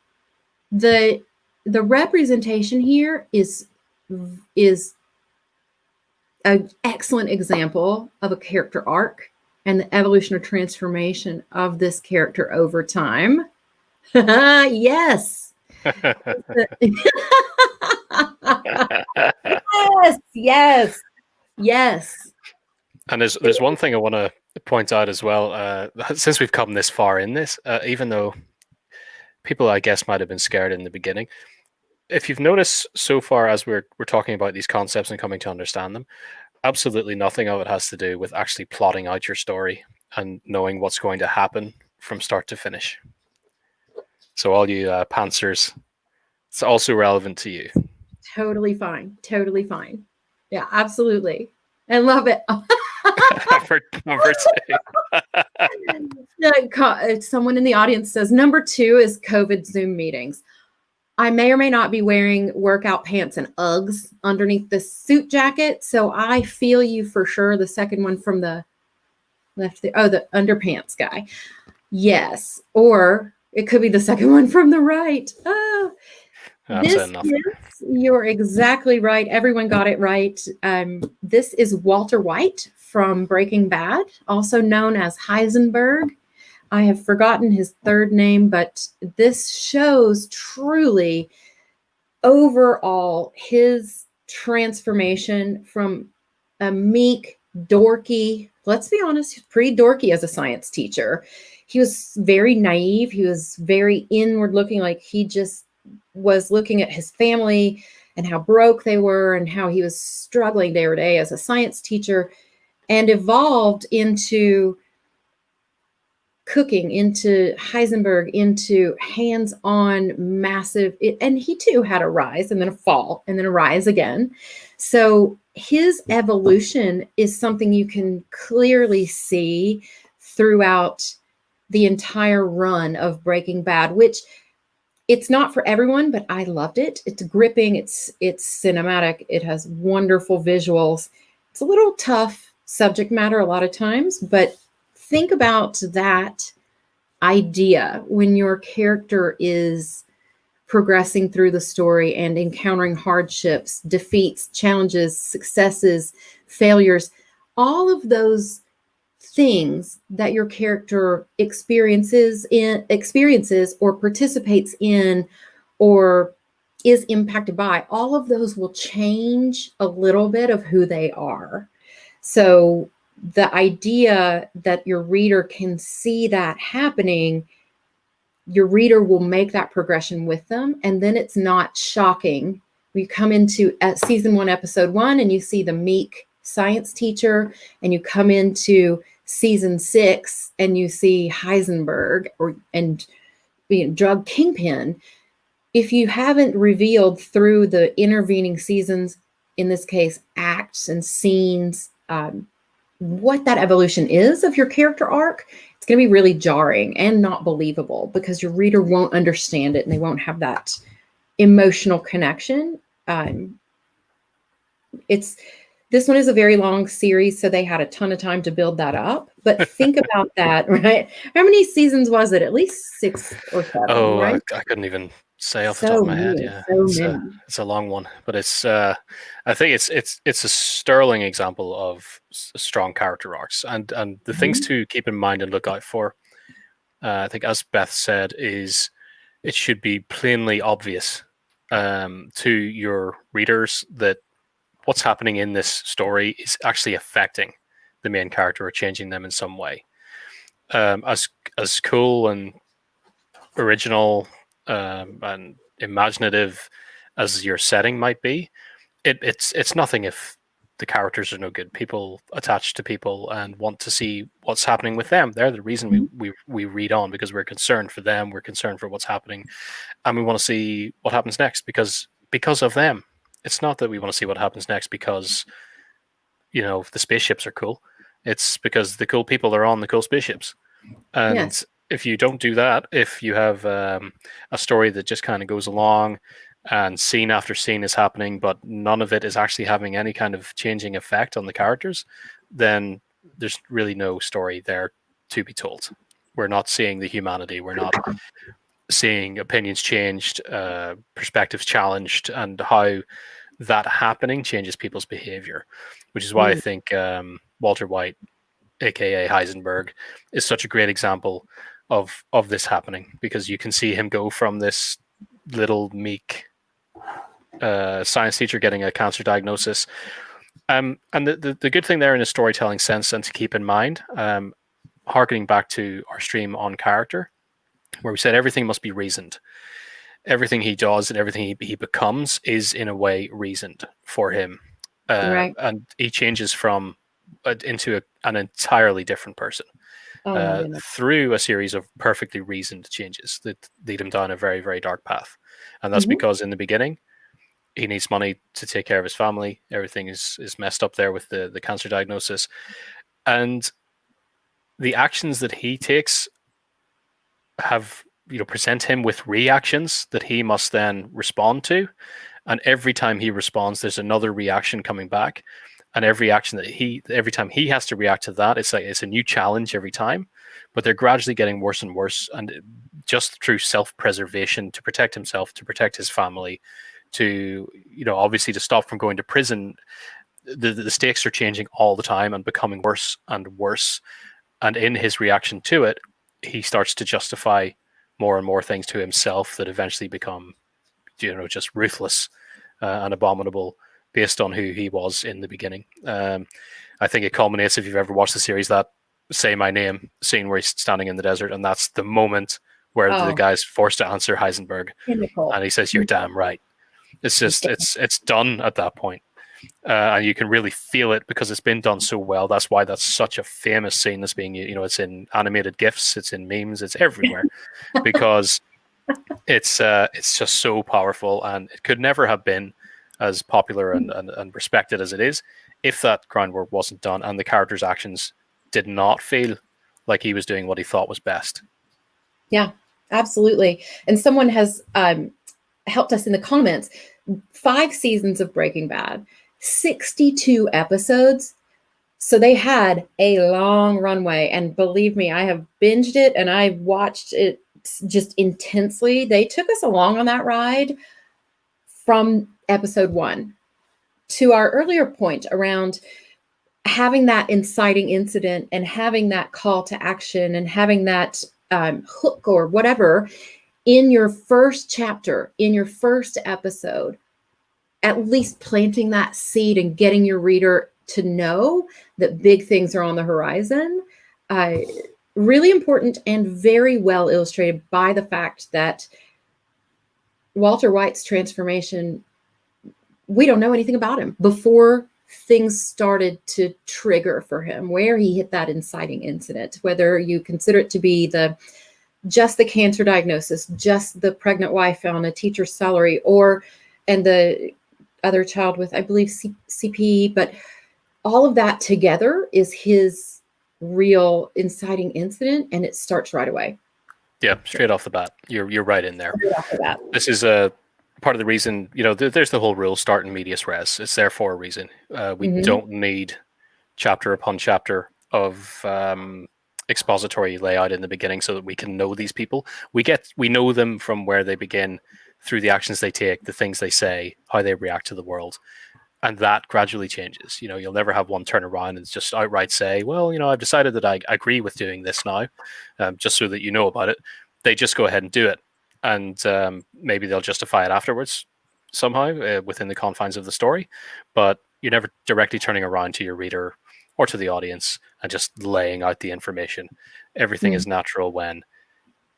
the representation here is an excellent example of a character arc and the evolution or transformation of this character over time. Yes. Yes. And there's one thing I want to point out as well. Since we've come this far in this, even though people, I guess, might have been scared in the beginning, if you've noticed so far as we're talking about these concepts and coming to understand them, absolutely nothing of it has to do with actually plotting out your story and knowing what's going to happen from start to finish. So all you pantsers, it's also relevant to you. Totally fine. Totally fine. Yeah, absolutely. I love it. Number two. Someone in the audience says number 2 is COVID Zoom meetings. I may or may not be wearing workout pants and Uggs underneath the suit jacket, so I feel you for sure. The second one from the left there. Oh, the underpants guy. Yes. Or it could be the second one from the right. Oh, you're exactly right. Everyone got it right. This is Walter White from Breaking Bad, also known as Heisenberg. I have forgotten his third name, but this shows truly overall his transformation from a meek, dorky, let's be honest, he's pretty dorky as a science teacher. He was very naive. He was very inward looking, like he just was looking at his family and how broke they were and how he was struggling day to day as a science teacher, and evolved into cooking, into Heisenberg, into hands-on massive, and he too had a rise and then a fall and then a rise again. So his evolution is something you can clearly see throughout the entire run of Breaking Bad, which it's not for everyone, but I loved it. It's gripping, it's cinematic, it has wonderful visuals. It's a little tough subject matter a lot of times, but think about that idea when your character is progressing through the story and encountering hardships, defeats, challenges, successes, failures, all of those things that your character experiences or participates in or is impacted by, all of those will change a little bit of who they are. So the idea that your reader can see that happening, your reader will make that progression with them. And then it's not shocking. We come into season 1, episode 1, and you see the meek science teacher, and you come into season 6 and you see Heisenberg and drug kingpin. If you haven't revealed through the intervening seasons, in this case, acts and scenes, what that evolution is of your character arc, it's going to be really jarring and not believable because your reader won't understand it and they won't have that emotional connection. This one is a very long series, so they had a ton of time to build that up. But think about that, right? How many seasons was it? At least 6 or 7, right? I couldn't even say off the top of my head. Yeah, it's a long one, but it's I think it's a sterling example of strong character arcs, and the things to keep in mind and look out for. I think, as Beth said, is it should be plainly obvious to your readers that what's happening in this story is actually affecting the main character or changing them in some way. As cool and original and imaginative as your setting might be, it's nothing if the characters are no good. People attach to people and want to see what's happening with them. They're the reason we read on, because we're concerned for them, we're concerned for what's happening, and we want to see what happens next because of them. It's not that we want to see what happens next because, the spaceships are cool. It's because the cool people are on the cool spaceships. And yes, if you don't do that, if you have a story that just kind of goes along and scene after scene is happening, but none of it is actually having any kind of changing effect on the characters, then there's really no story there to be told. We're not seeing the humanity. We're not seeing opinions changed, perspectives challenged, and how that happening changes people's behavior, which is why I think Walter White, aka Heisenberg, is such a great example of this happening, because you can see him go from this little meek science teacher getting a cancer diagnosis, and the good thing there in a storytelling sense, and to keep in mind, harkening back to our stream on character, where we said everything must be reasoned. Everything he does and everything he becomes is in a way reasoned for him. Right. and he changes from into an entirely different person Oh my goodness. through a series of perfectly reasoned changes that lead him down a very, very dark path. And that's Mhm. because in the beginning, he needs money to take care of his family. Everything is messed up there with the cancer diagnosis. And the actions that he takes have, present him with reactions that he must then respond to. And every time he responds, there's another reaction coming back. And every time he has to react to that, it's like it's a new challenge every time. But they're gradually getting worse and worse. And just through self-preservation, to protect himself, to protect his family, to, obviously to stop from going to prison, the stakes are changing all the time and becoming worse and worse. And in his reaction to it, he starts to justify more and more things to himself that eventually become, just ruthless and abominable based on who he was in the beginning. I think it culminates, if you've ever watched the series, that "Say My Name" scene where he's standing in the desert, and that's the moment where the Oh, guy's forced to answer Heisenberg, chemical. and he says, "You're damn right." It's just Yeah. it's done at that point. And you can really feel it because it's been done so well. That's why that's such a famous scene. That's being, it's in animated GIFs, it's in memes, it's everywhere, because it's just so powerful, and it could never have been as popular and respected as it is if that groundwork wasn't done and the character's actions did not feel like he was doing what he thought was best. Yeah, absolutely. And someone has helped us in the comments. 5 seasons of Breaking Bad, 62 episodes. So they had a long runway. And believe me, I have binged it and I watched it just intensely. They took us along on that ride from episode 1 to our earlier point around having that inciting incident and having that call to action and having that hook or whatever in your first chapter, in your first episode, at least planting that seed and getting your reader to know that big things are on the horizon. Really important and very well illustrated by the fact that Walter White's transformation, we don't know anything about him before things started to trigger for him, where he hit that inciting incident, whether you consider it to be just the cancer diagnosis, just the pregnant wife on a teacher's salary, and the other child with, I believe, CP, but all of that together is his real inciting incident, and it starts right away. Yeah, straight off the bat, you're right in there. Right off the bat. This is a part of the reason, there's the whole rule, start in medias res. It's there for a reason. We don't need chapter upon chapter of expository layout in the beginning so that we can know these people. We know them from where they begin, through the actions they take, the things they say, how they react to the world. And that gradually changes. You'll never have one turn around and just outright say, well, I've decided that I agree with doing this now, just so that you know about it. They just go ahead and do it. And maybe they'll justify it afterwards somehow within the confines of the story. But you're never directly turning around to your reader or to the audience and just laying out the information. Everything is natural when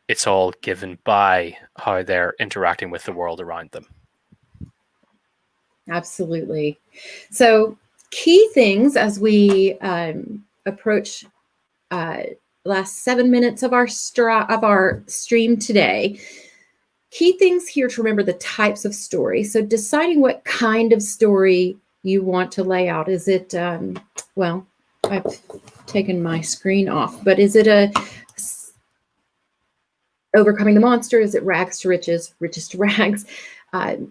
it's all given by how they're interacting with the world around them. Absolutely. So key things as we approach last 7 minutes of our stream today. Key things here to remember: the types of story. So deciding what kind of story you want to lay out. Is it, well, I've taken my screen off, but is it a overcoming the monster? Is it rags to riches, riches to rags?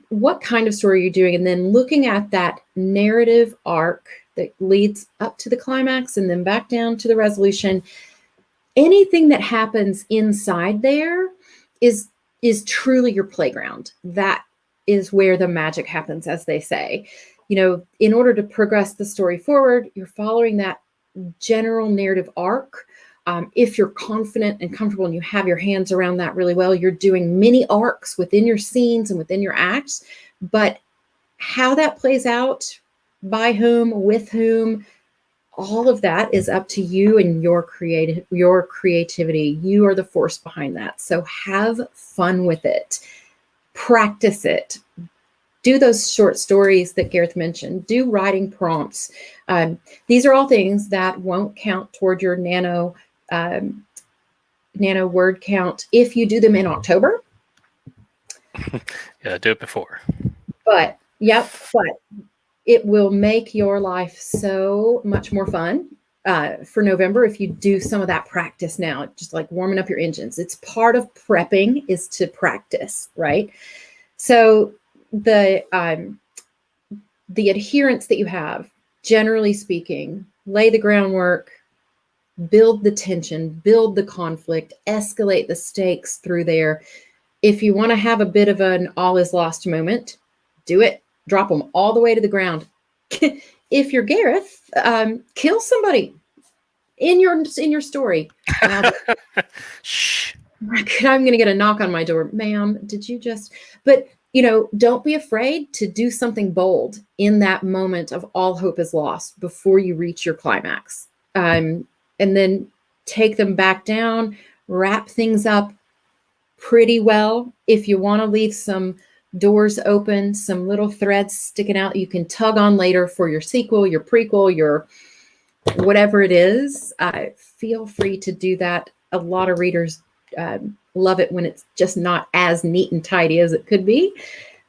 What kind of story are you doing? And then looking at that narrative arc that leads up to the climax and then back down to the resolution. Anything that happens inside there is truly your playground. That is where the magic happens, as they say. In order to progress the story forward, you're following that general narrative arc. If you're confident and comfortable and you have your hands around that really well, you're doing mini arcs within your scenes and within your acts. But how that plays out, by whom, with whom, all of that is up to you and your creativity. You are the force behind that. So have fun with it. Practice it. do those short stories that Gareth mentioned, do writing prompts. These are all things that won't count toward your Nano word count if you do them in October. Yeah, do it before. But it will make your life so much more fun for November if you do some of that practice now, just like warming up your engines. It's part of prepping is to practice, right? So the adherence that you have, generally speaking, lay the groundwork, build the tension, build the conflict, escalate the stakes through there. If you want to have a bit of an all is lost moment, do it. Drop them all the way to the ground. If you're Gareth, kill somebody in your story. Shh. I'm going to get a knock on my door. Ma'am, did you just... But, don't be afraid to do something bold in that moment of all hope is lost before you reach your climax. And then take them back down, wrap things up pretty well. If you want to leave some doors open, some little threads sticking out you can tug on later for your sequel, your prequel, your whatever it is, feel free to do that. A lot of readers love it when it's just not as neat and tidy as it could be.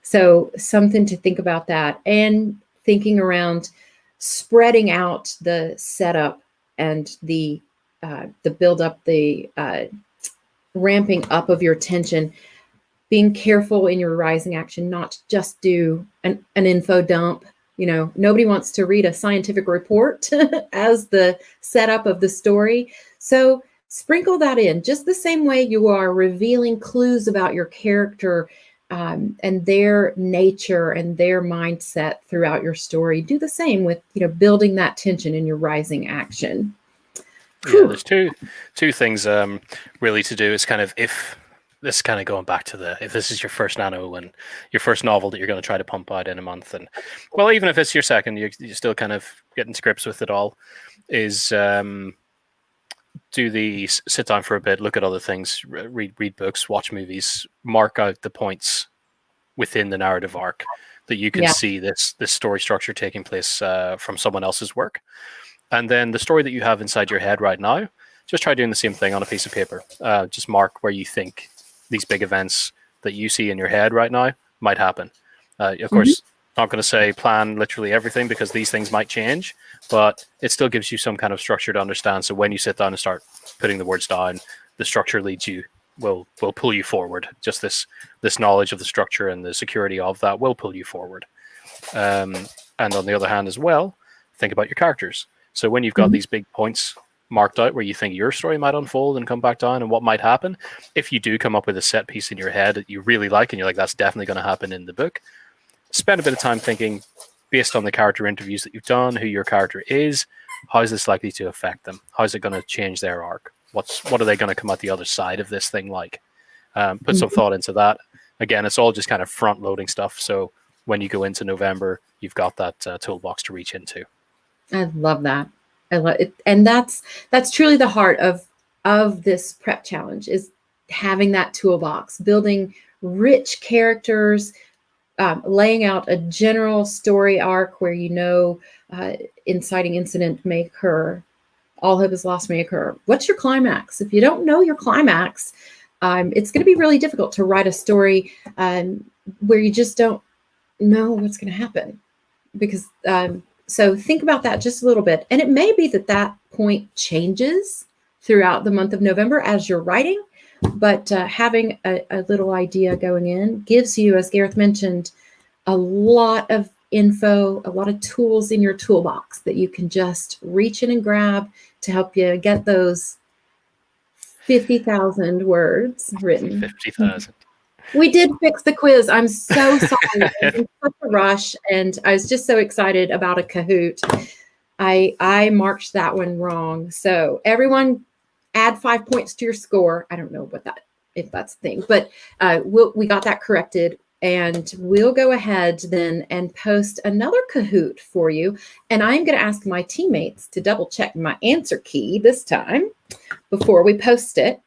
So something to think about that, and thinking around spreading out the setup and the build up, the ramping up of your tension, being careful in your rising action, not just do an info dump. Nobody wants to read a scientific report as the setup of the story. So sprinkle that in just the same way you are revealing clues about your character and their nature and their mindset throughout your story. Do the same with, building that tension in your rising action. Yeah, there's two things really to do. It's kind of this is kind of going back to if this is your first Nano and your first novel that you're going to try to pump out in a month, and well, even if it's your second, you're still kind of getting to grips with it all, is sit down for a bit, look at other things, read books, watch movies, mark out the points within the narrative arc that you can see this story structure taking place from someone else's work. And then the story that you have inside your head right now, just try doing the same thing on a piece of paper. Just mark where you think these big events that you see in your head right now might happen. Of course, not going to say plan literally everything because these things might change, but it still gives you some kind of structure to understand. So when you sit down and start putting the words down, the structure will pull you forward. Just this knowledge of the structure and the security of that will pull you forward. And on the other hand as well, think about your characters. So when you've got these big points marked out where you think your story might unfold and come back down and what might happen, if you do come up with a set piece in your head that you really like and you're like, that's definitely going to happen in the book, spend a bit of time thinking, based on the character interviews that you've done, who your character is, how is this likely to affect them? How is it going to change their arc? What are they going to come out the other side of this thing like? Put some thought into that. Again, it's all just kind of front loading stuff. So when you go into November, you've got that toolbox to reach into. I love that. I love it. And that's truly the heart of this prep challenge, is having that toolbox, building rich characters, laying out a general story arc where inciting incident may occur, all hope is lost may occur. What's your climax? If you don't know your climax, it's going to be really difficult to write a story where you just don't know what's going to happen. Because so think about that just a little bit. And it may be that point changes throughout the month of November as you're writing, but having a little idea going in gives you, as Gareth mentioned, a lot of info, a lot of tools in your toolbox that you can just reach in and grab to help you get those 50,000 words written. 50,000. We did fix the quiz. I'm so sorry. I was in such a rush, and I was just so excited about a Kahoot. I marked that one wrong. So everyone add 5 points to your score. I don't know if that's the thing, but we got that corrected, and we'll go ahead then and post another Kahoot for you. And I'm going to ask my teammates to double check my answer key this time before we post it.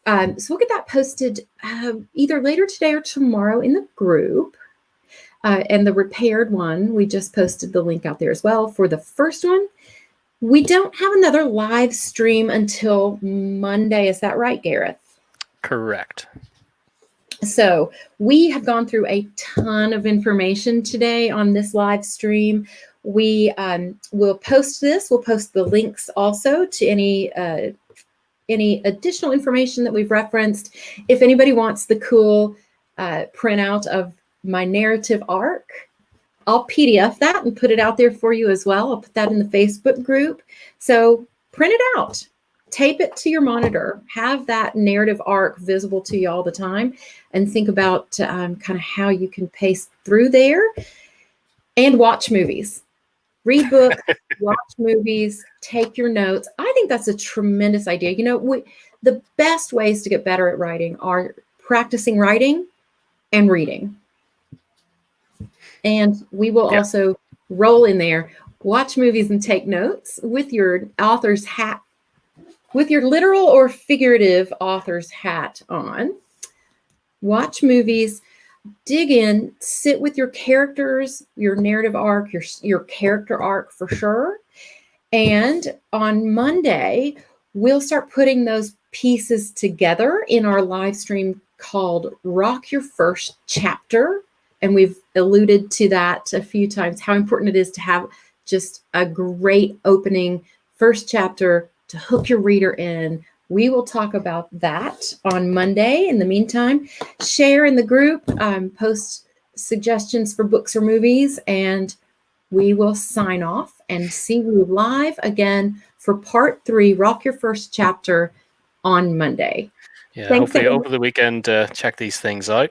So we'll get that posted either later today or tomorrow in the group. And the repaired one, we just posted the link out there as well for the first one. We don't have another live stream until Monday. Is that right, Gareth? Correct. So we have gone through a ton of information today on this live stream. We will post this. We'll post the links also to any additional information that we've referenced. If anybody wants the cool printout of my narrative arc, I'll PDF that and put it out there for you as well. I'll put that in the Facebook group. So print it out, tape it to your monitor, have that narrative arc visible to you all the time, and think about kind of how you can pace through there. And watch movies. Read books, watch movies, take your notes. I think that's a tremendous idea. You know, the best ways to get better at writing are practicing writing and reading. And we will also roll in there, watch movies and take notes with your author's hat, with your literal or figurative author's hat on. Watch movies, dig in, sit with your characters, your narrative arc, your character arc for sure. And on Monday, we'll start putting those pieces together in our live stream called Rock Your First Chapter. And we've alluded to that a few times, how important it is to have just a great opening first chapter to hook your reader in. We will talk about that on Monday. In the meantime, share in the group, post suggestions for books or movies, and we will sign off and see you live again for part 3, Rock Your First Chapter, on Monday. Yeah, Thanks, hopefully everyone. over the weekend, check these things out.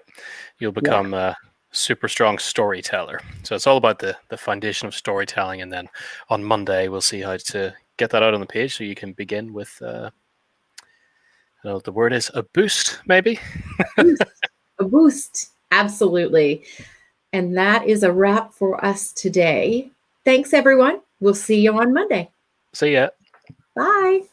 You'll become a super strong storyteller. So it's all about the foundation of storytelling. And then on Monday, we'll see how to get that out on the page so you can begin with, I don't know what the word is, a boost, maybe? A boost. Absolutely. And that is a wrap for us today. Thanks, everyone. We'll see you on Monday. See ya. Bye.